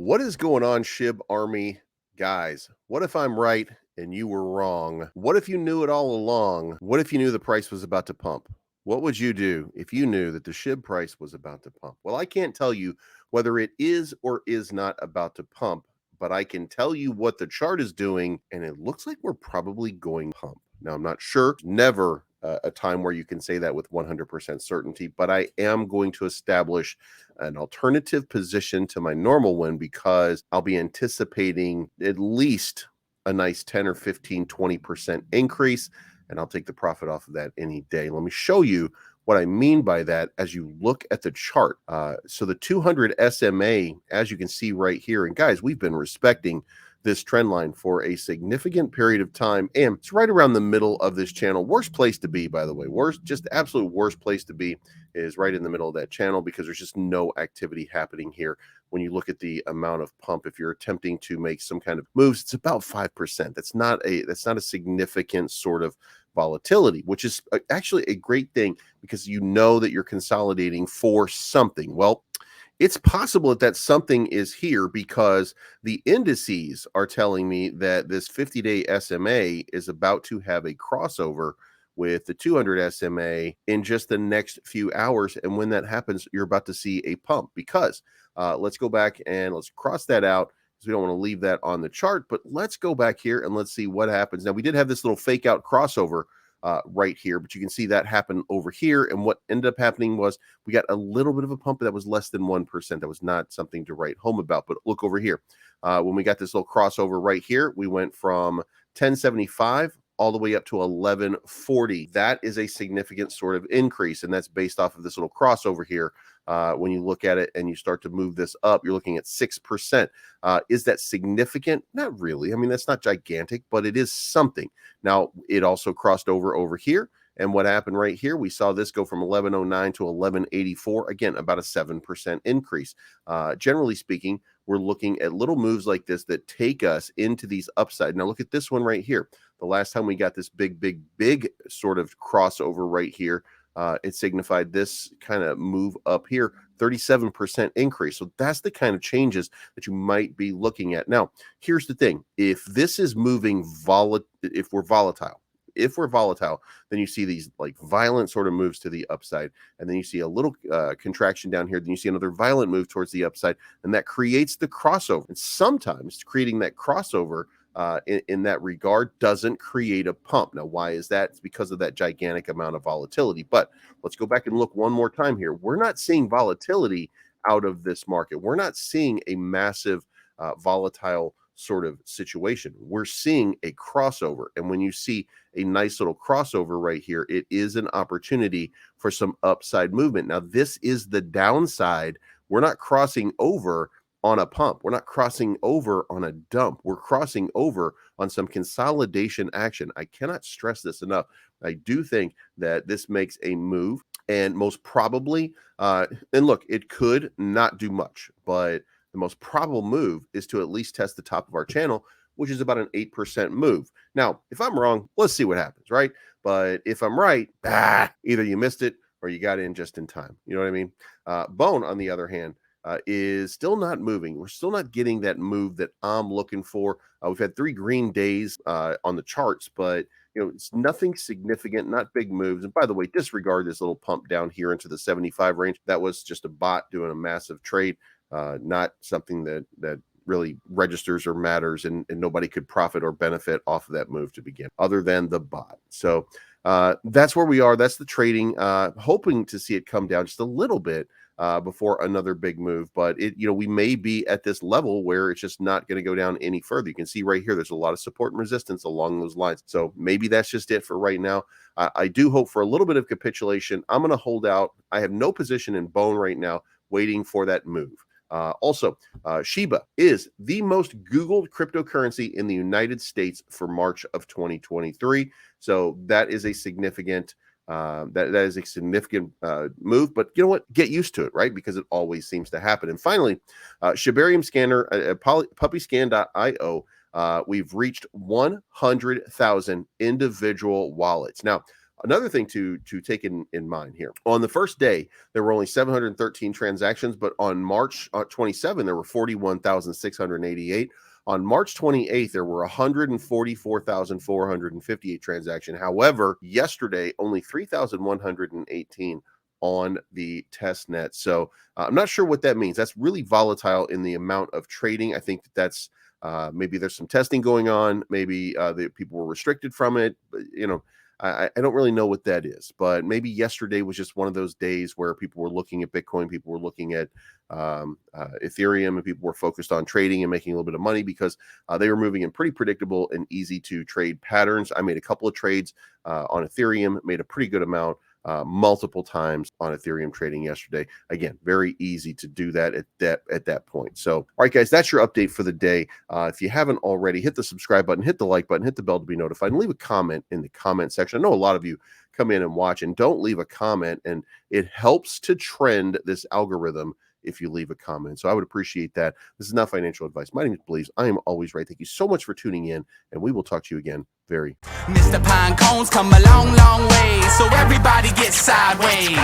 What is going on, Shib Army guys? What if I'm right and you were wrong? What if you knew it all along? What if you knew the price was about to pump? What would you do if you knew that the Shib price was about to pump? Well, I can't tell you whether it is or is not about to pump, but I can tell you what the chart is doing, and it looks like we're probably going to pump. Now, I'm not sure. Never a time where you can say that with 100% certainty, but I am going to establish an alternative position to my normal one because I'll be anticipating at least a nice 10 or 15, 20% increase, and I'll take the profit off of that any day. Let me show you what I mean by that as you look at the chart. So the 200 SMA, as you can see right here, and guys, we've been respecting this trend line for a significant period of time, and it's right around the middle of this channel. Worst place to be, by the way, just absolute worst place to be is right in the middle of that channel because there's just no activity happening here. When you look at the amount of pump, if you're attempting to make some kind of moves, it's about 5%. That's not a significant sort of volatility, which is actually a great thing because you know that you're consolidating for something. Well, it's possible that something is here because the indices are telling me that this 50-day SMA is about to have a crossover with the 200 SMA in just the next few hours. And when that happens, you're about to see a pump because let's go back and let's cross that out because we don't want to leave that on the chart. But let's go back here and let's see what happens. Now, we did have this little fake out crossover right here, but you can see that happen over here. And what ended up happening was we got a little bit of a pump that was less than 1%. That was not something to write home about, but look over here. When we got this little crossover right here, we went from 1075 all the way up to 1140. That is a significant sort of increase, and that's based off of this little crossover here. When you look at it and you start to move this up, you're looking at 6%. Is that significant? Not really. I mean, that's not gigantic, but it is something. Now, it also crossed over here. And what happened right here, we saw this go from 1109 to 1184. Again, about a 7% increase. Generally speaking, we're looking at little moves like this that take us into these upside. Now, look at this one right here. The last time we got this big sort of crossover right here, it signified this kind of move up here, 37% increase. So that's the kind of changes that you might be looking at. Now, here's the thing. If this is moving if we're volatile, then you see these like violent sort of moves to the upside, and then you see a little contraction down here, then you see another violent move towards the upside, and that creates the crossover. And sometimes creating that crossover in that regard doesn't create a pump. Now, why is that? It's because of that gigantic amount of volatility. But let's go back and look one more time here. We're not seeing volatility out of this market. We're not seeing a massive volatile sort of situation. We're seeing a crossover. And when you see a nice little crossover right here, it is an opportunity for some upside movement. Now, this is the downside. We're not crossing over on a pump. We're not crossing over on a dump. We're crossing over on some consolidation action. I cannot stress this enough. I do think that this makes a move, and most probably, and look, it could not do much, but the most probable move is to at least test the top of our channel, which is about an 8% move. Now, if I'm wrong, let's see what happens, right? But if I'm right, either you missed it or you got in just in time. You know what I mean? Bone, on the other hand, is still not moving. We're still not getting that move that I'm looking for. We've had 3 green days on the charts, but it's nothing significant, not big moves. And by the way, disregard this little pump down here into the 75 range. That was just a bot doing a massive trade, not something that really registers or matters, and nobody could profit or benefit off of that move to begin, other than the bot. So that's where we are. That's the trading. Hoping to see it come down just a little bit before another big move, but we may be at this level where it's just not going to go down any further. You can see right here, there's a lot of support and resistance along those lines. So maybe that's just it for right now. I do hope for a little bit of capitulation. I'm going to hold out. I have no position in Bone right now, waiting for that move. Also, Shiba is the most Googled cryptocurrency in the United States for March of 2023. So that is a significant that is a significant move, but you know what? Get used to it, right? Because it always seems to happen. And finally, Shibarium scanner, puppyscan.io, we've reached 100,000 individual wallets. Now, Another thing to take in mind here, on the first day, there were only 713 transactions, but on March 27, there were 41,688. On March 28th, there were 144,458 transactions. However, yesterday, only 3,118 on the test net. So I'm not sure what that means. That's really volatile in the amount of trading. I think that's maybe there's some testing going on. Maybe the people were restricted from it. But, I don't really know what that is. But maybe yesterday was just one of those days where people were looking at Bitcoin, people were looking at Ethereum, and people were focused on trading and making a little bit of money because they were moving in pretty predictable and easy to trade patterns. I made a couple of trades on Ethereum, made a pretty good amount. Multiple times on Ethereum trading yesterday. Again, very easy to do that at that point. So, all right, guys, that's your update for the day. If you haven't already, hit the subscribe button, hit the like button, hit the bell to be notified, and leave a comment in the comment section. I know a lot of you come in and watch and don't leave a comment, and it helps to trend this algorithm if you leave a comment. So I would appreciate that. This is not financial advice. My name is Bleeves. I am always right. Thank you so much for tuning in, and we will talk to you again very. Mr. Pine Cones come a long, long way, so everybody gets sideways.